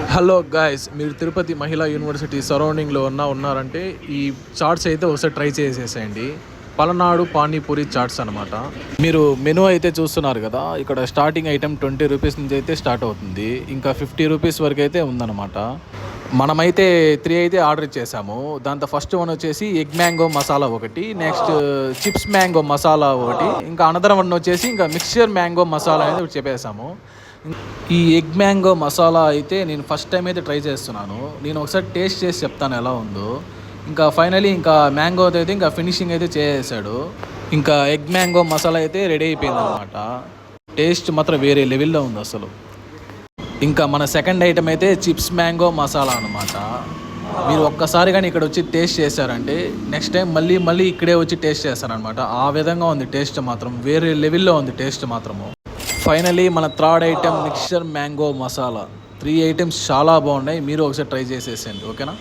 Hello guys, మీరు తిరుపతి మహిళా university సరౌండింగ్లో ఉన్నారంటే ఈ చాట్స్ అయితే ఒకసారి ట్రై చేసేసేయండి. పలనాడు పానీపూరి చాట్స్ అనమాట. మీరు మెనూ అయితే చూస్తున్నారు కదా, ఇక్కడ స్టార్టింగ్ ఐటెం 20 రూపీస్ నుంచి అయితే స్టార్ట్ అవుతుంది. ఇంకా 50 రూపీస్ వరకు అయితే ఉందన్నమాట. మనమైతే 3 అయితే ఆర్డర్ ఇచ్చేసాము. దాంతో ఫస్ట్ వన్ వచ్చేసి ఎగ్ మ్యాంగో మసాలా ఒకటి, నెక్స్ట్ చిప్స్ మ్యాంగో మసాలా ఒకటి, ఇంకా అనదర్ వన్ వచ్చేసి ఇంకా మిక్స్చర్ మ్యాంగో మసాలా అనేది ఒకటి చెప్పేసాము. ఈ ఎగ్ మ్యాంగో మసాలా అయితే నేను ఫస్ట్ టైం అయితే ట్రై చేస్తున్నాను. నేను ఒకసారి టేస్ట్ చేసి చెప్తాను ఎలా ఉందో. ఇంకా ఫైనలీ ఇంకా మ్యాంగో అయితే ఇంకా ఫినిషింగ్ అయితే చేసేసాడు. ఇంకా ఎగ్ మ్యాంగో మసాలా అయితే రెడీ అయిపోయింది అనమాట. టేస్ట్ మాత్రం వేరే లెవెల్లో ఉంది అసలు. ఇంకా మన సెకండ్ ఐటమ్ అయితే చిప్స్ మ్యాంగో మసాలా అనమాట. మీరు ఒక్కసారి కానీ ఇక్కడ వచ్చి టేస్ట్ చేశారంటే నెక్స్ట్ టైం మళ్ళీ ఇక్కడే వచ్చి టేస్ట్ చేస్తారనమాట. ఆ విధంగా ఉంది టేస్ట్, మాత్రం వేరే లెవెల్లో ఉంది టేస్ట్ మాత్రము. ఫైనలీ మన third item mixture mango masala. 3 items చాలా బాగున్నాయి. మీరు ఒకసారి ట్రై చేసేసేయండి, ఓకేనా.